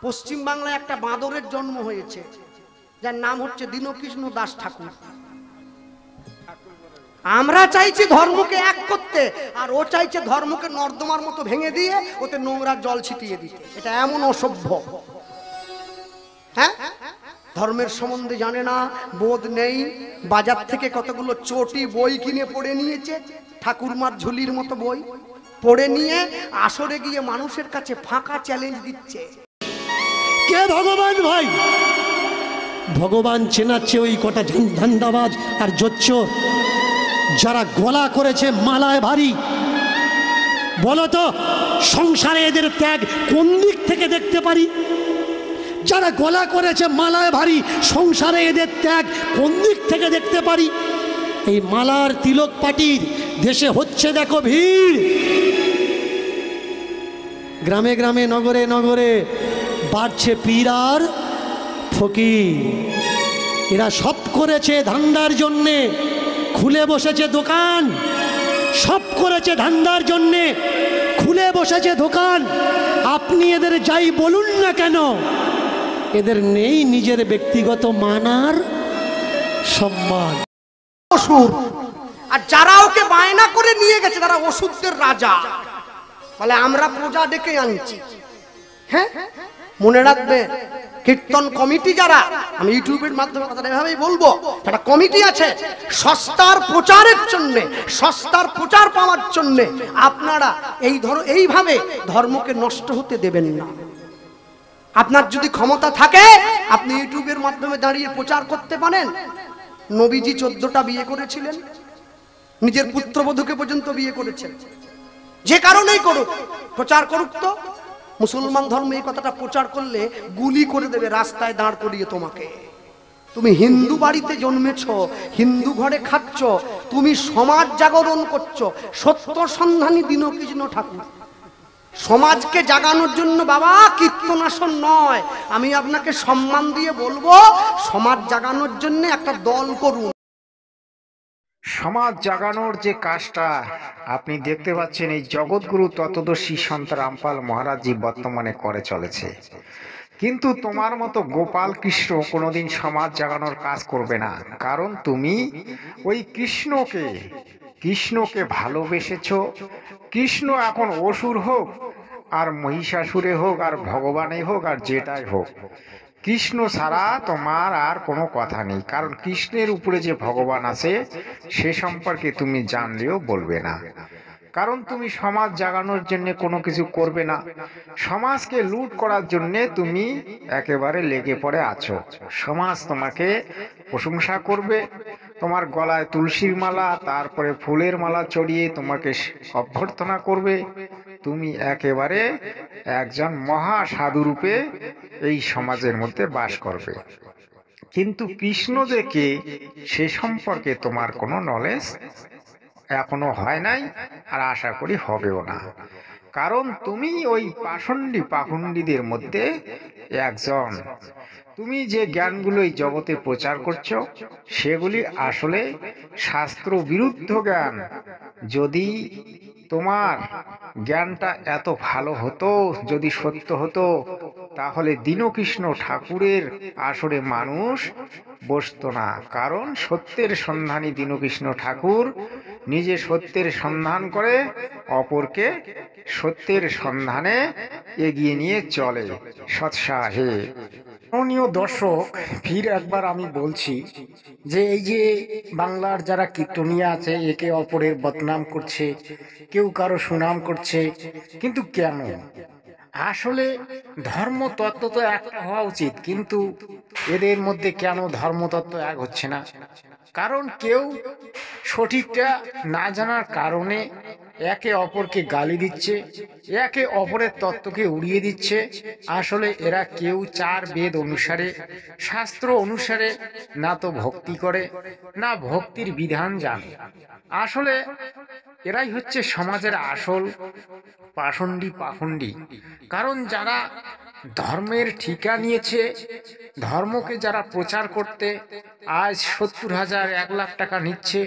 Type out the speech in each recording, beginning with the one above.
পশ্চিম বাংলায় একটা বাঁদরের জন্ম হয়েছে, যার নাম হচ্ছে দীনকৃষ্ণ দাস ঠাকুর। আমরা চাইছি ধর্মকে এক করতে, আর ও চাইছে ধর্মকে নর্দমার মতো ভেঙে দিয়ে ওতে নোংরা জল ছিটিয়ে দিতে। এটা এমন অসভ্য। হ্যাঁ, ধর্মের সম্বন্ধে জানে না, বোধ নেই। বাজার থেকে কতগুলো চটি বই কিনে পড়ে নিয়েছে, ঠাকুরমার ঝুলির মতো বই পড়ে নিয়ে আসরে গিয়ে মানুষের কাছে ফাঁকা চ্যালেঞ্জ দিচ্ছে। কে ভগবান ভাই? ভগবান চেনাচ্ছে ওই কটা ধান্দাবাজ আর জোচ্চোর যারা গলা করেছে মালায় ভারী। বলো তো, সংসারে এদের ত্যাগ কোন দিক থেকে দেখতে পারি? যারা গলা করেছে মালায় ভারী, সংসারে এদের ত্যাগ কোন দিক থেকে দেখতে পারি? এই মালার তিলক পাটির দেশে হচ্ছে দেখো ভিড়। গ্রামে গ্রামে নগরে নগরে বাড়ছে পীর আর ফকির। এরা সব করেছে ধান্দার জন্যে, খুলে বসেছে দোকান। সব করেছে ধান্দার জন্যে, খুলে বসেছে দোকান। আপনি এদের যাই বলুন না কেন, এদের নেই নিজের ব্যক্তিগত মান আর সম্মান। অসুর, আর যারা ওকে বায়না করে নিয়ে গেছে তারা ওষুধের রাজা। বলে আমরা পূজা ডেকে আনছি। হ্যাঁ, মনে রাখবে, কীর্তন কমিটি যারা, আমি ইউটিউবের মাধ্যমে কথাটা এভাবেই বলবো, একটা কমিটি আছে সস্তার প্রচারের জন্য, সস্তার প্রচার পাওয়ার জন্য আপনারা এইভাবে ধর্মকে নষ্ট হতে দেবেন না। আপনার যদি ক্ষমতা থাকে আপনি ইউটিউবের মাধ্যমে দাঁড়িয়ে প্রচার করতে পারেন। নবীজি 14টা বিয়ে করেছিলেন, নিজের পুত্রবধূকে পর্যন্ত বিয়ে করেছেন। যে কারণেই করুক, প্রচার করুক। তো মুসলমান ধর্ম এই কথাটা প্রচার করলে গুলি করে দেবে রাস্তায় দাঁড় করিয়ে তোমাকে। তুমি হিন্দু বাড়িতে জন্মেছ, হিন্দু ঘরে খাচ্ছ, তুমি সমাজ জাগরণ করছো। সত্য সন্ধানী দীনকৃষ্ণ ঠাকুর সমাজকে জাগানোর জন্য বাবা কীর্তনাসন নয়। আমি আপনাকে সম্মান দিয়ে বলবো, সমাজ জাগানোর জন্য একটা দল করুন। সমাজ জাগানোর যে কাজটা আপনি দেখতে পাচ্ছেন, এই জগৎগুরু তত্ত্বদর্শী সন্ত রামপাল মহারাজজি বর্তমানে করে চলেছে। কিন্তু তোমার মতো গোপাল কৃষ্ণ কোনোদিন সমাজ জাগানোর কাজ করবে না। কারণ তুমি ওই কৃষ্ণকে ভালোবেসেছো। কৃষ্ণ এখন অসুর হোক আর মহিষাসুরে হোক আর ভগবানই হোক আর যেটাই হোক, কৃষ্ণ ছাড়া তোমার আর কোনো কথা নেই। কারণ কৃষ্ণের উপরে যে ভগবান আছে সে সম্পর্কে তুমি জানলেও বলবে না। কারণ তুমি সমাজ জাগানোর জন্য কোনো কিছু করবে না, সমাজকে লুট করার জন্য তুমি একেবারে লেগে পড়ে আছো। সমাজ তোমাকে প্রশংসা করবে, তোমার গলায় তুলসীর মালা তারপরে ফুলের মালা চড়িয়ে তোমাকে অভ্যর্থনা করবে। তুমি একেবারে একজন মহা সাধু রূপে এই সমাজের মধ্যে বাস করবে। কিন্তু কৃষ্ণ যে কে সে সম্পর্কে তোমার কোনো নলেজ এখনো হয় নাই, আর আশা করি হবেও না। কারণ তুমি ওই পাখণ্ডীদের মধ্যে একজন। তুমি যে জ্ঞানগুলো এই জগতে প্রচার করছো সেগুলি আসলে শাস্ত্র বিরুদ্ধ জ্ঞান। যদি তোমার জ্ঞানটা এত ভালো হতো, যদি সত্য হতো, তাহলে দীনকৃষ্ণ ঠাকুরের আসরে মানুষ বসতো না। কারণ সত্যের সন্ধানী দীনকৃষ্ণ ঠাকুর নিজে সত্যের সন্ধান করে, অপরকে সত্যের সন্ধানে এগিয়ে নিয়ে চলে সৎসাহে। মাননীয় দর্শক, ফির একবার আমি বলছি যে এই যে বাংলার যারা কীর্তনিয়া আছে একে অপরের বদনাম করছে, কেউ কারো সুনাম করছে, কিন্তু কেন? আসলে ধর্মতত্ত্ব তো একটা হওয়া উচিত, কিন্তু এদের মধ্যে কেন ধর্মতত্ত্ব এক হচ্ছে না? কারণ কেউ সঠিকটা না জানার কারণে একে অপরকে গালি দিচ্ছে, একে অপরের তত্ত্বকে উড়িয়ে দিচ্ছে। আসলে এরা কেউ চার বেদ অনুসারে, শাস্ত্র অনুসারে না তো ভক্তি করে, না ভক্তির বিধান জানে। আসলে এরাই হচ্ছে সমাজের আসল পাখণ্ডী। কারণ যারা ধর্মের ঠিকা নিয়েছে, ধর্মকে যারা প্রচার করতে আজ 70,000 1 লাখ টাকা নিচ্ছে,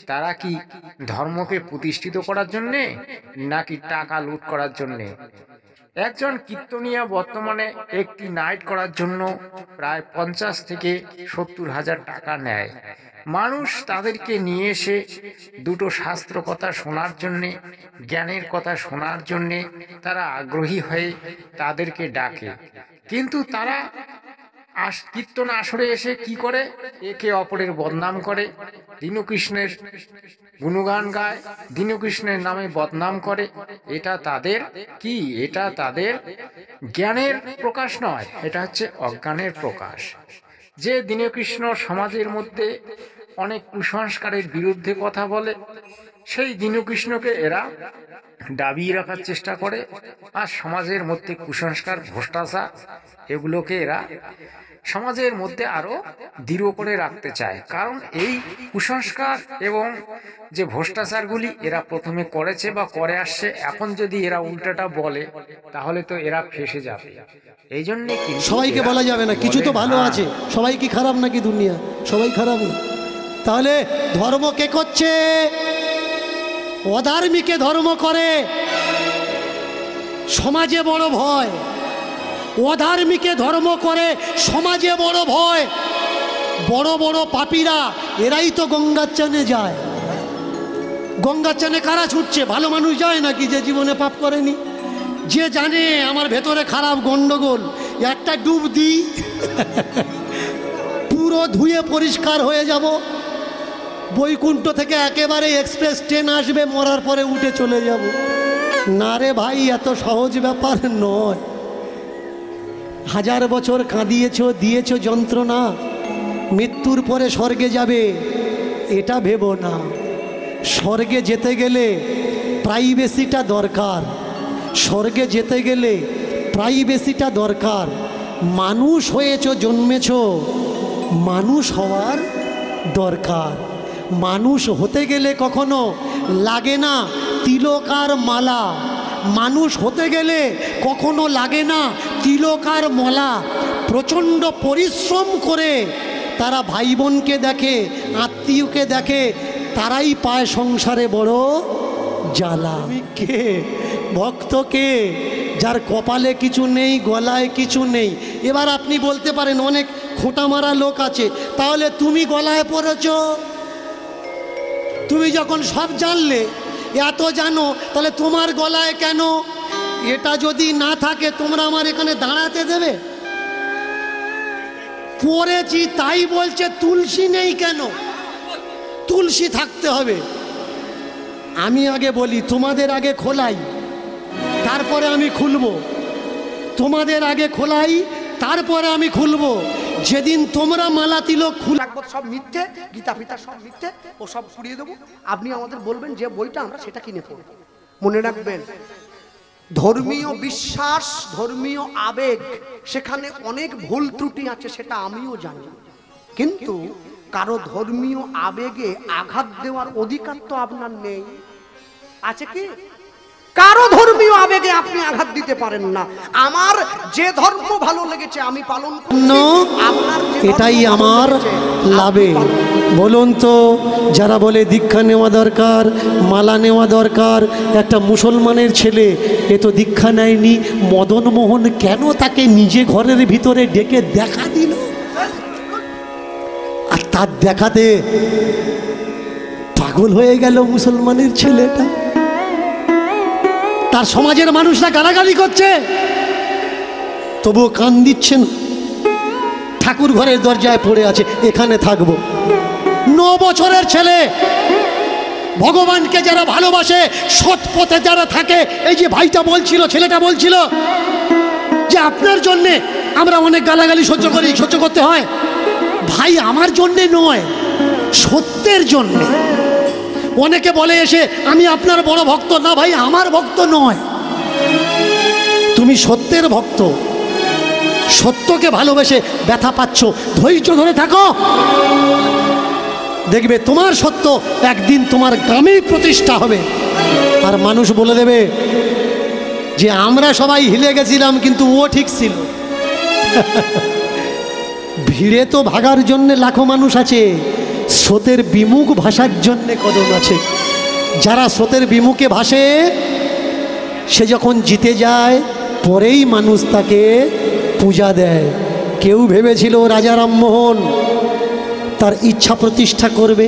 তারা কি ধর্মকে প্রতিষ্ঠিত করার জন্যে নাকি টাকা লুট করার জন্যে? একজন কীর্তনিয়া বর্তমানে একটি নাইট করার জন্য প্রায় 50 থেকে 70,000 টাকা নেয়। মানুষ তাদেরকে নিয়ে এসে দুটো শাস্ত্র কথা শোনার জন্যে, জ্ঞানের কথা শোনার জন্যে তারা আগ্রহী হয়ে তাদেরকে ডাকে। কিন্তু তারা কীর্তন আসরে এসে কি করে? একে অপরের বদনাম করে, দীনকৃষ্ণের গুণগান গায়, দীনকৃষ্ণের নামে বদনাম করে। এটা তাদের কি? এটা তাদের জ্ঞানের প্রকাশ নয়, এটা হচ্ছে অজ্ঞানের প্রকাশ। যে দীনকৃষ্ণ সমাজের মধ্যে অনেক কুসংস্কারের বিরুদ্ধে কথা বলে, সেই দীনকৃষ্ণকে এরা দাবিয়ে রাখার চেষ্টা করে। আর সমাজের মধ্যে কুসংস্কার, ভ্রষ্টাচার, এগুলোকে এরা সমাজের মধ্যে আরো দৃঢ় করে রাখতে চায়। কারণ এই কুসংস্কার এবং যে ভ্রষ্টাচারগুলি এরা প্রথমে করেছে বা করে আসছে, এখন যদি এরা উল্টাটা বলে তাহলে তো এরা ফেঁসে যাবে। এই জন্যে সবাইকে বলা যাবে না, কিছু তো ভালো আছে। সবাই কি খারাপ নাকি? দুনিয়া সবাই খারাপ না। তাহলে ধর্ম কে করছে? অধার্মিকে ধর্ম করে। সমাজে বড় ভয়। অধার্মিকে ধর্ম করে, সমাজে বড় ভয়। বড় বড় পাপীরা এরাই তো গঙ্গার চানে যায়। গঙ্গার চানে কারা ছুটছে? ভালো মানুষ যায় নাকি যে জীবনে পাপ করেনি? যে জানে আমার ভেতরে খারাপ গন্ডগোল, একটা ডুব দিই পুরো ধুয়ে পরিষ্কার হয়ে যাব। বৈকুণ্ঠ থেকে একেবারে এক্সপ্রেস ট্রেন আসবে, মরার পরে উঠে চলে যাব। না রে ভাই, এত সহজ ব্যাপার নয়। 1000 বছর কাঁদিয়েছো, দিয়েছো যন্ত্রণা, মৃত্যুর পরে স্বর্গে যাবে এটা ভেবো না। স্বর্গে যেতে গেলে প্রাইভেসিটা দরকার। স্বর্গে যেতে গেলে প্রাইভেসিটা দরকার। মানুষ হয়েছো, জন্মেছো, মানুষ হওয়ার দরকার। মানুষ হতে গেলে কখনো লাগে না তিলক আর মালা। মানুষ হতে গেলে কখনো লাগে না তিলক আর মালা। প্রচণ্ড পরিশ্রম করে তারা ভাই বোনকে দেখে, আত্মীয়কে দেখে, তারাই পায় সংসারে বড় জ্বালা। কে ভক্তকে? যার কপালে কিছু নেই, গলায় কিছু নেই। এবার আপনি বলতে পারেন অনেক খোঁটা মারা লোক আছে, তাহলে তুমি গলায় পড়েছ। তুমি যখন সব জানলে, এত জানো, তাহলে তোমার গলায় কেন? এটা যদি না থাকে তোমরা আমার এখানে দাঁড়াতে দেবে? পড়েছি তাই বলছে তুলসী নেই কেন? তুলসী থাকতে হবে। আমি আগে বলি, তোমাদের আগে খোলাই, তারপরে আমি খুলবো। তোমাদের আগে খোলাই, তারপরে আমি খুলবো। যেদিন তোমরা মালা তিলক রাখবো সব মিথ্যে, গীতা ফিতা সব মিথ্যে, ও সব পুড়িয়ে দেবো। আপনি আমাদের বলবেন যে বইটা, আমরা সেটা কিনে পড়বো। মনে রাখবেন, ধর্মীয় বিশ্বাস, ধর্মীয় আবেগ, সেখানে অনেক ভুল ত্রুটি আছে, সেটা আমিও জানি। কিন্তু কারো ধর্মীয় আবেগে আঘাত দেওয়ার অধিকার তো আপনার নেই। আছে কি? কারো ধর্মীয় আবেগে আপনি আঘাত দিতে পারেন না। আমার যে ধর্ম ভালো লেগেছে আমি পালন করব, আপনার এটাই আমার লাভে। বলুন তো, যারা বলে দীক্ষা নেওয়া দরকার, মালা নেওয়া দরকার, একটা মুসলমানের ছেলে এ তো দীক্ষা নেয়নি, মদন মোহন কেন তাকে নিজে ঘরের ভিতরে ডেকে দেখা দিল? আর তার দেখাতে পাগল হয়ে গেল মুসলমানের ছেলেটা। তার সমাজের মানুষরা গালাগালি করছে, তবুও কান দিচ্ছেন। ঠাকুর ঘরের দরজায় পড়ে আছে, এখানে থাকবো। 9 বছরের ছেলে, ভগবানকে যারা ভালোবাসে, সৎ পথে যারা থাকে। এই যে ভাইটা বলছিল, ছেলেটা বলছিল যে আপনার জন্যে আমরা অনেক গালাগালি সহ্য করি, সহ্য করতে হয়। ভাই আমার জন্যে নয়, সত্যের জন্যে। অনেকে বলে এসে আমি আপনার বড় ভক্ত। না ভাই, আমার ভক্ত নয়, তুমি সত্যের ভক্ত। সত্যকে ভালোবেসে ব্যথা পাচ্ছ, ধৈর্য ধরে থাকো। দেখবে তোমার সত্য একদিন তোমার গ্রামেই প্রতিষ্ঠা হবে। আর মানুষ বলে দেবে যে আমরা সবাই হিলে গেছিলাম, কিন্তু ও ঠিক ছিল। ভিড়ে তো ভাগার জন্যে লাখো মানুষ আছে, স্রোতের বিমুখ ভাষার জন্যে কদম আছে। যারা স্রোতের বিমুখে ভাসে, সে যখন জিতে যায় পরেই মানুষ তাকে পূজা দেয়। কেউ ভেবেছিল রাজা রামমোহন তার ইচ্ছা প্রতিষ্ঠা করবে,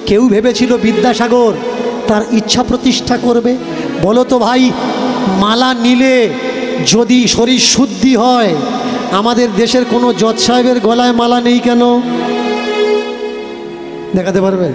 কেউ ভেবেছিল বিদ্যাসাগর তার ইচ্ছা প্রতিষ্ঠা করবে। বলো তো ভাই, মালা নিলে যদি শরীর শুদ্ধি হয়, আমাদের দেশের কোনো জজ সাহেবের গলায় মালা নেই কেন? দেখাতে পারবেন?